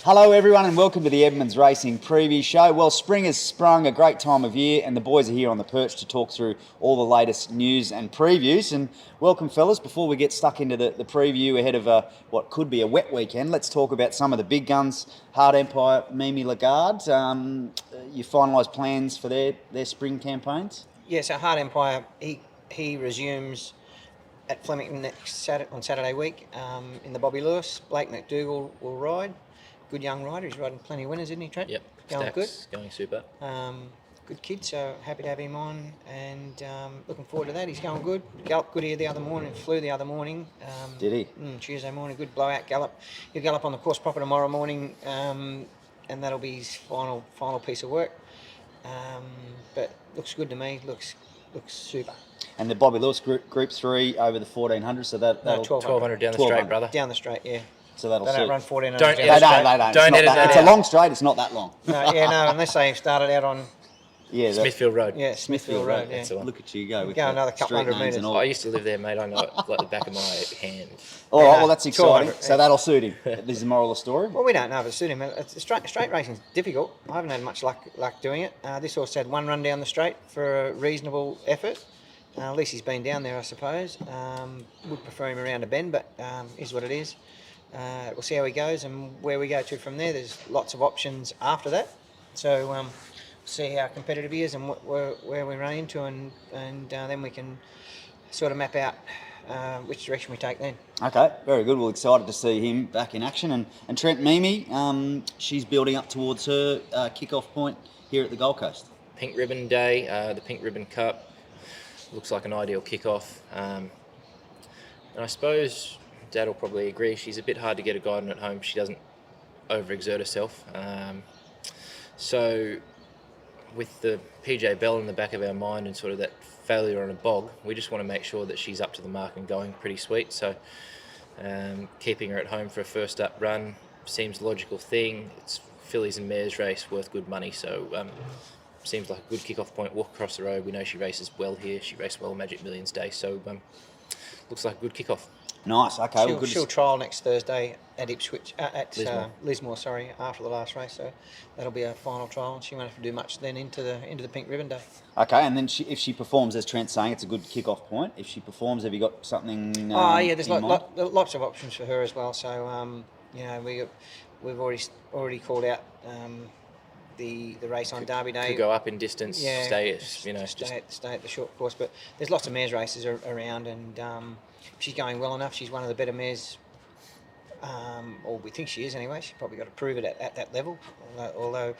Hello everyone and welcome to the Edmonds Racing Preview Show. Well, spring has sprung, a great time of year, and the boys are here on the perch to talk through all the latest news and previews. And welcome fellas, before we get stuck into the preview ahead of what could be a wet weekend, let's talk about some of the big guns. Heart Empire, Mimi Lagarde, you finalised plans for their spring campaigns? Yeah, so Heart Empire, he resumes at Flemington on Saturday week in the Bobby Lewis. Blake McDougall will ride. Good young rider. He's riding plenty of winners, isn't he, Trent? Yep. Going good. Going super. Good kid, so happy to have him on, and looking forward to that. He's going good. Galloped good here the other morning, flew the other morning. Did he? Tuesday morning, good blowout gallop. He'll gallop on the course proper tomorrow morning, and that'll be his final piece of work. But looks good to me. Looks super. And the Bobby Lewis Group 3 over the 1400, so that'll 1200 down the straight, brother. Down the straight, yeah. So that'll They suit. don't run 1400. Don't- They Don't don't. edit that It's a out. long straight. It's not that long. No, unless they started out on Smithfield Road. Smithfield Road. That's the one. Look at you go. With Go the another couple street hundred names metres. and all. I used to live there, mate. I know it like the back of my hand. All right, well that's exciting. 1200, So that'll suit him. This is the moral of the story. Well, we don't know if it suit him. Straight racing's difficult. I haven't had much luck doing it. This horse had one run down the straight for a reasonable effort. At least he's been down there, I suppose. Would prefer him around a bend, but is what it is. We'll see how he goes and where we go to from there. There's lots of options after that. So see how competitive he is and where we run into, and then we can sort of map out which direction we take then. Okay, very good. Well, excited to see him back in action. And Trent Mimi, she's building up towards her kick-off point here at the Gold Coast. Pink Ribbon Day, the Pink Ribbon Cup. Looks like an ideal kick-off. And I suppose Dad will probably agree, she's a bit hard to get a guide on at home. She doesn't overexert herself. So with the PJ Bell in the back of our mind and sort of that failure on a bog, we just want to make sure that she's up to the mark and going pretty sweet. So keeping her at home for a first up run seems a logical thing. It's fillies and mares race worth good money, so seems like a good kick-off point. Walk across the road. We know she races well here. She raced well Magic Millions Day, so looks like a good kick-off. Nice. Okay. She'll trial next Thursday at Ipswich, at Lismore. Lismore, after the last race. So that'll be a final trial, and she won't have to do much then into the Pink Ribbon Day. Okay, and then if she performs, as Trent's saying, it's a good kick-off point. If she performs, have you got something? There's in mind? lots of options for her as well. So we've already called out the race on Derby Day. Could go up in distance, stay at the short course, but there's lots of mares races around, and she's going well enough. She's one of the better mares, or we think she is anyway. She's probably got to prove it at that level, although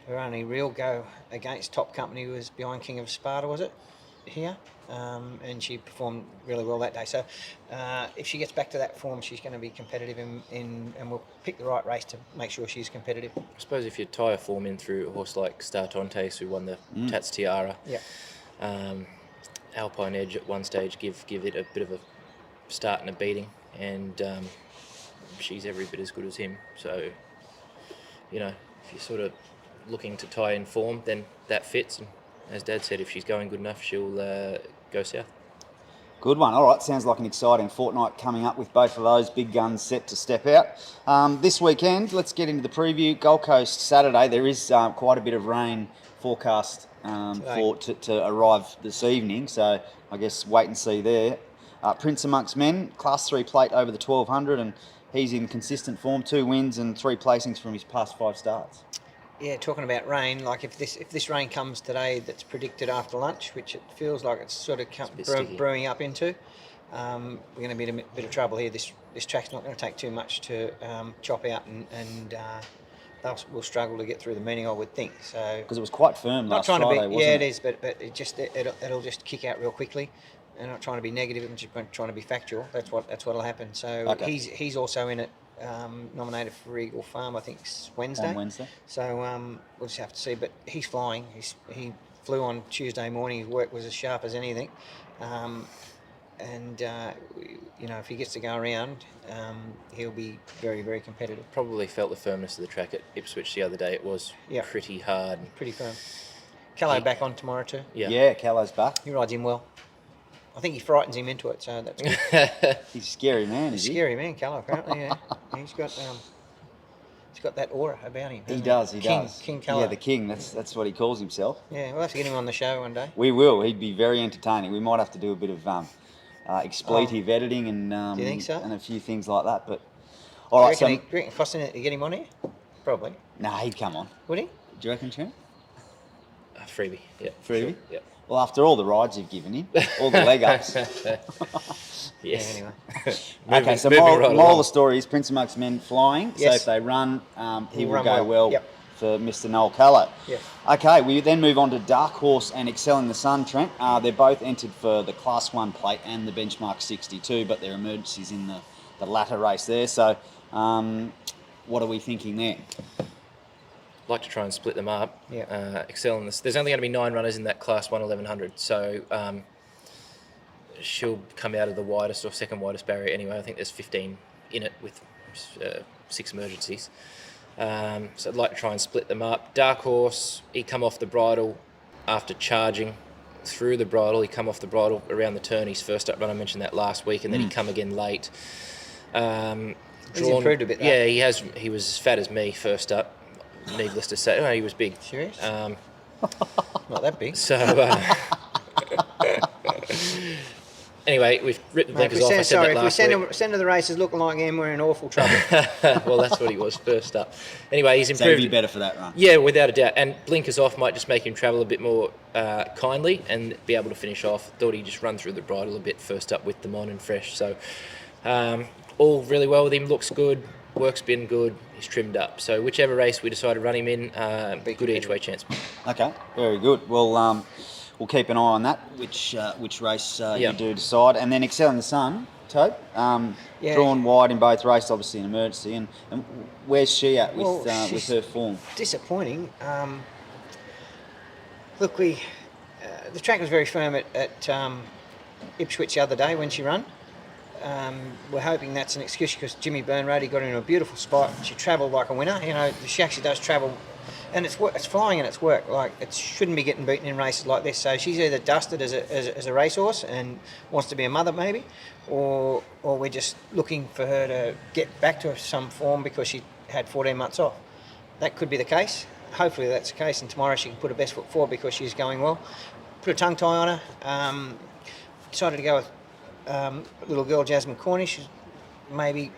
her only real go against top company was behind King of Sparta, was it, here? And she performed really well that day. So if she gets back to that form, she's going to be competitive and we'll pick the right race to make sure she's competitive. I suppose if you tie a form in through a horse like Star Tontes, who won the Tats Tiara, Alpine Edge at one stage give it a bit of a start and a beating, and she's every bit as good as him. So, if you're sort of looking to tie in form, then that fits. And as Dad said, if she's going good enough, she'll go south. Good one. All right, sounds like an exciting fortnight coming up with both of those big guns set to step out. This weekend, let's get into the preview. Gold Coast Saturday, there is quite a bit of rain forecast to arrive this evening, so I guess wait and see there. Prince Amongst Men, Class 3 plate over the 1200, and he's in consistent form, 2 wins and 3 placings from his past 5 starts. Yeah, talking about rain, like if this rain comes today that's predicted after lunch, which it feels like it's sort of brewing up into, we're going to be in a bit of trouble here. This track's not going to take too much to chop out, and we'll struggle to get through the meeting, I would think. So because it was quite firm last Friday, wasn't it? Yeah, it is, but it'll just kick out real quickly. I'm not trying to be negative, I'm just trying to be factual. That's what'll happen. So okay. He's also in it. Nominated for Eagle Farm, I think Wednesday. On Wednesday. So we'll just have to see. But he's flying. He flew on Tuesday morning. His work was as sharp as anything. If he gets to go around, he'll be very, very competitive. Probably felt the firmness of the track at Ipswich the other day. It was pretty hard. Pretty firm. Callow back on tomorrow too. Yeah, Callow's back. He rides in well. I think he frightens him into it, so that's good. He's a scary man, He's is a he? scary man, Callow, apparently, yeah. He's got that aura about him. He hasn't does, he King, does. King Callow. Yeah, the king, that's what he calls himself. Yeah, we'll have to get him on the show one day. We will. He'd be very entertaining. We might have to do a bit of expletive editing and Do you think so? and a few things like that. But Do all you right, reckon, so do you reckon it costs anything to get him on here? Probably. nah, he'd come on. Would he? Do you reckon, Trent? Freebie, yeah. Freebie? Sure, yeah. Well, after all the rides you've given him, all the leg ups. Yes. Yeah, anyway. Okay, so moving moral right of along. the story is Prince of Mugs men flying. So Yes. if they run, he He'll will run go well. well Yep. for Mr. Noel Callow. Yeah. Okay, we then move on to Dark Horse and Excel in the Sun, Trent. They're both entered for the Class 1 plate and the Benchmark 62, but their emergencies in the latter race there. So what are we thinking there? Like to try and split them up. Yeah. Excel in this. There's only going to be 9 runners in that Class 1 1100, so she'll come out of the widest or second widest barrier anyway. I think there's 15 in it with 6 emergencies. So I'd like to try and split them up. Dark Horse, he come off the bridle after charging through the bridle. He come off the bridle around the turn. His first up run, I mentioned that last week, and then he come again late. He's improved a bit, though. Yeah, he has. He was as fat as me first up. Needless to say, he was big. Serious? Not that big. So anyway, we've ripped the Mate, blinkers off. I said that if we last week. send to the races looking like him, we're in awful trouble. Well, that's what he was first up. Anyway, he's So he'd improved. be better for that run. Yeah, without a doubt. And blinkers off might just make him travel a bit more kindly and be able to finish off. Thought he'd just run through the bridle a bit first up with them on and fresh. So all really well with him. Looks good. Work's been good. He's trimmed up. So whichever race we decide to run him in, good each way chance. Okay, very good. Well, we'll keep an eye on that, which race you Yeah. do decide. And then Excel in the Sun, Toad, Yeah. drawn wide in both races, obviously an emergency. And where's she at with, Well, with her form? Disappointing. Look, the track was very firm at Ipswich the other day when she ran. We're hoping that's an excuse because Jimmy Byrne got her in a beautiful spot. She travelled like a winner. You know, she actually does travel, and it's flying and it's work. Like, it shouldn't be getting beaten in races like this. So she's either dusted as a racehorse and wants to be a mother maybe, or we're just looking for her to get back to some form because she had 14 months off. That could be the case. Hopefully that's the case, and tomorrow she can put her best foot forward because she's going well. Put a tongue tie on her. Decided to go with little girl Jasmine Cornish, maybe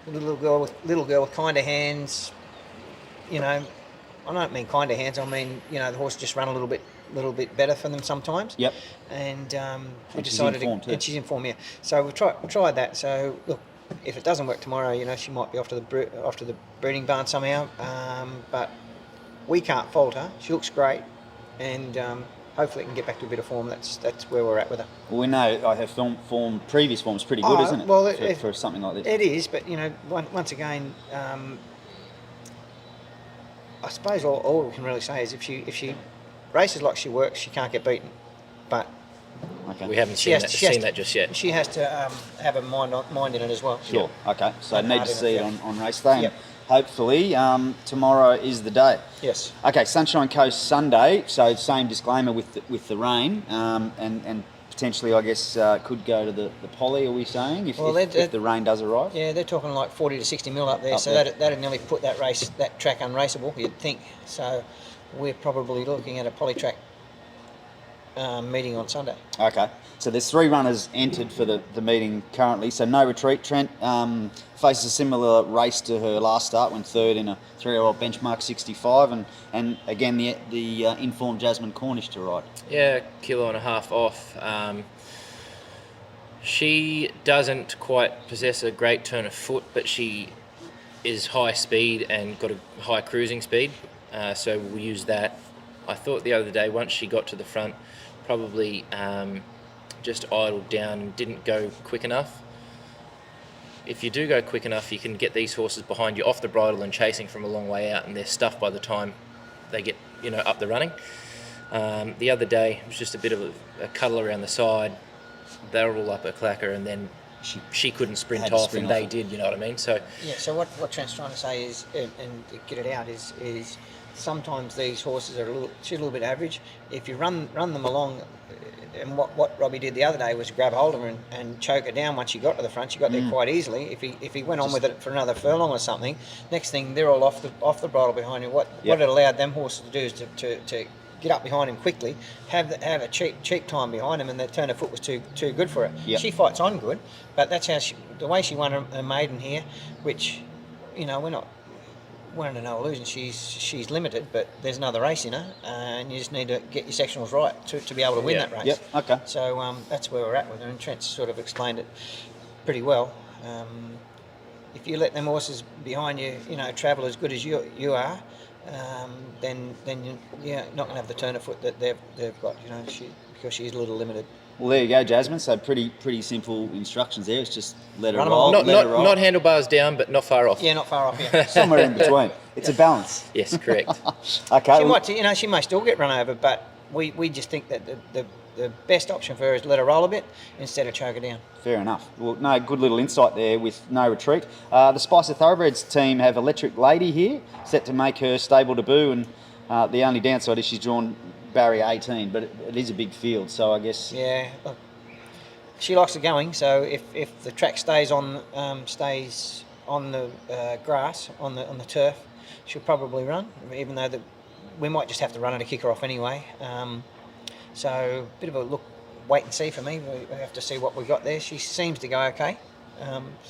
little girl with kinder hands. You know, I don't mean kinder hands. I mean, you know, the horse just run a little bit better for them sometimes. Yep. And we And she's decided in form too. and she's in form, yeah. So we tried that. So look, if it doesn't work tomorrow, you know, she might be off to the breeding barn somehow. But we can't fault her. She looks great, and hopefully it can get back to a bit of form. That's where we're at with her. Well, we know her previous form's pretty good, isn't it? Well, for something like this. It is, but you know, once again, I suppose all we can really say is if she races like she works, she can't get beaten. But Okay. We haven't she seen has that just yet. She has to have a mind in it as well. Sure. Okay. So And need hard to in see it, it yeah. on race day. And Yep. hopefully tomorrow is the day. Yes. Okay, Sunshine Coast Sunday. So same disclaimer with the rain, and potentially I guess could go to the poly. Are we saying if the rain does arrive? Yeah, they're talking like 40 to 60 mil up there, Up so there. that'd nearly put that track unraceable, you'd think. So we're probably looking at a polytrack meeting on Sunday. Okay. So there's 3 runners entered for the meeting currently. So no retreat. Trent faces a similar race to her last start when third in a 3-year-old benchmark 65, and again the informed Jasmine Cornish to ride. Yeah, 1.5 kilos off. She doesn't quite possess a great turn of foot, but she is high speed and got a high cruising speed, so we'll use that. I thought the other day, once she got to the front, probably just idled down and didn't go quick enough. If you do go quick enough, you can get these horses behind you off the bridle and chasing from a long way out, and they're stuffed by the time they get up the running. The other day, it was just a bit of a cuddle around the side. They were all up a clacker, and then she couldn't sprint Had to off, sprint and off they it. did. You know what I mean? So Yeah. So what Trent's trying to say is, and to get it out is sometimes these horses are she's a little bit average. If you run them along, and what Robbie did the other day was grab hold of her and choke her down once she got to the front. She got there quite easily. If he went on with it for another furlong or something, next thing they're all off the bridle behind him. What it allowed them horses to do is to get up behind him quickly, have a cheap time behind him, and the turn of foot was too good for her. Yep. She fights on good, but that's how the way she won her maiden here, which, we're not under no illusion. She's limited, but there's another race in her, and you just need to get your sectionals right to be able to win that race. Yep. Okay. So that's where we're at with her, and Trent's sort of explained it pretty well. If you let them horses behind you, travel as good as you are, then you're not going to have the turn of foot that they've got. Because she's a little limited. Well, there you go, Jasmine. So pretty simple instructions there. It's just let her Run 'em roll. along. Not handlebars down, but not far off. Yeah, not far off. Yeah. Somewhere in between. It's a balance. Yes, correct. Okay. She may still get run over, but we just think that the best option for her is let her roll a bit instead of choke her down. Fair enough. Well, no, good little insight there with no retreat. The Spicer Thoroughbreds team have Electric Lady here, set to make her stable debut, and the only downside is she's drawn barrier 18, but it is a big field, so I guess... Yeah, look, she likes it going, so if the track stays on the grass, on the turf, she'll probably run, even though we might just have to run her to kick her off anyway. So a bit of a wait and see for me. We have to see what we got there. She seems to go okay.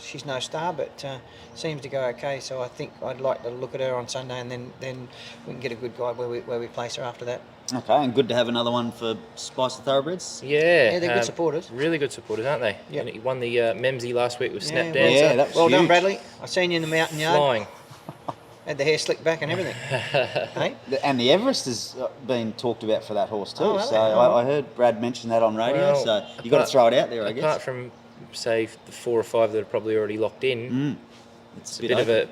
She's no star, but seems to go okay. So I think I'd like to look at her on Sunday, and then we can get a good guide where we place her after that. Okay, and good to have another one for Spicer Thoroughbreds. Yeah, they're good supporters. Really good supporters, aren't they? Yep. And he won the Memsey last week with Snap Yeah, Dancer. Yeah, that was well done, huge. Bradley. I seen you in the mountain yard. Flying. Had the hair slicked back and everything. Hey? And the Everest has been talked about for that horse too. Oh, really? So I heard Brad mention that on radio. Well, so you got to throw it out there, I guess. Apart from, say, the 4 or 5 that are probably already locked in, It's a bit of a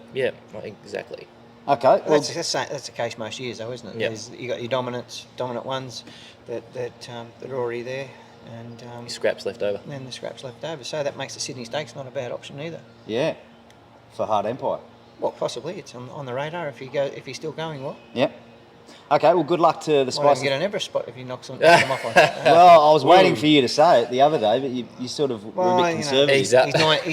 exactly. Okay. Well, That's the case most years, though, isn't it? Yep. You got your dominant ones that are already there, and Scraps left over. then the scraps left over. So that makes the Sydney Stakes not a bad option either. yeah, for Hard Empire. Well, possibly it's on the radar if he's still going well. Yep. Okay. Well, good luck to the Might even Spicer. get an Everest spot if he knocks them off on. Well, I was waiting for you to say it the other day, but you sort of were a bit conservative. He's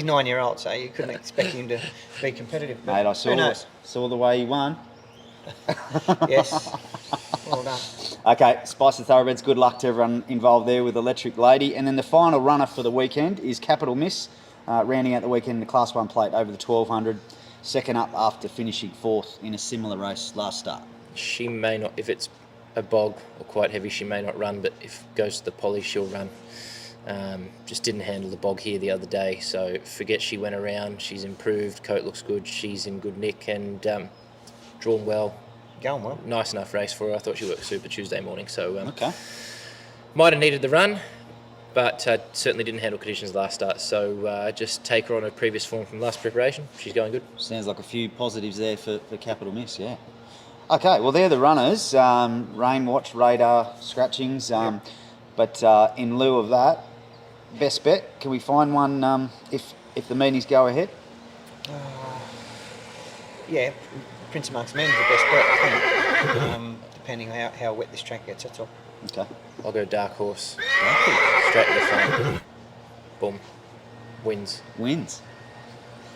9-year-old, so you couldn't expect him to be competitive. But Mate, I who knows? saw the way he won. Yes. Well done. Okay, Spicer Thoroughbreds, good luck to everyone involved there with Electric Lady. And then the final runner for the weekend is Capital Miss, rounding out the weekend in the Class 1 plate over the 1200, second up after finishing 4th in a similar race last start. She may not, if it's a bog or quite heavy, she may not run, but if it goes to the poly, she'll run. Just didn't handle the bog here the other day, so forget she went around. She's improved, coat looks good, she's in good nick, and drawn well. Going well. Nice enough race for her. I thought she worked super Tuesday morning, so Okay. might have needed the run, but certainly didn't handle conditions last start. So just take her on her previous form from last preparation. She's going good. Sounds like a few positives there for Capital Miss, yeah. Okay, well, they're the runners. Rain watch, radar, scratchings. But in lieu of that, best bet, can we find one if the meetings go ahead? Yeah, Prince Amongst Men is the best bet, I think. Depending on how wet this track gets, that's all. Okay. I'll go dark horse. Straight to the front. Boom. Wins. Wins.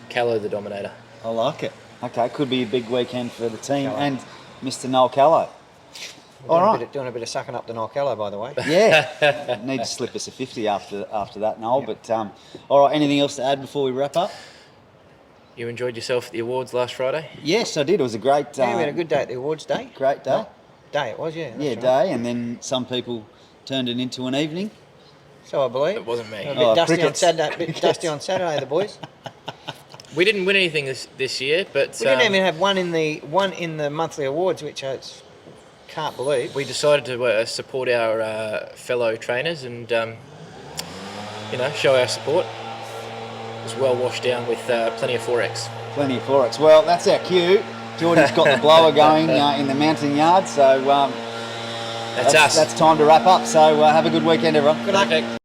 Callow the Dominator. I like it. Okay, could be a big weekend for the team Callow. and Mr. Noel Callow. All right. Doing a bit of sucking up to Narcello, by the way. Yeah. Need to slip us a 50 after that, Noel. But all right, anything else to add before we wrap up? You enjoyed yourself at the awards last Friday? Yes, I did. It was a great Yeah, we had a good day at the awards day. great day. Day it was, yeah. that's Yeah, right. day, and then some people turned it into an evening. So I believe. It wasn't me. A bit dusty on crickets. Saturday. Dusty on Saturday, the boys. We didn't win anything this year, but We didn't even have one in the monthly awards, which I can't believe. we decided to support our fellow trainers and show our support. It was well washed down with plenty of 4X. Plenty of Forex. Well, that's our cue. Geordie's got the blower going in the mountain yard, so That's us. That's time to wrap up. So have a good weekend, everyone. Good luck. Okay.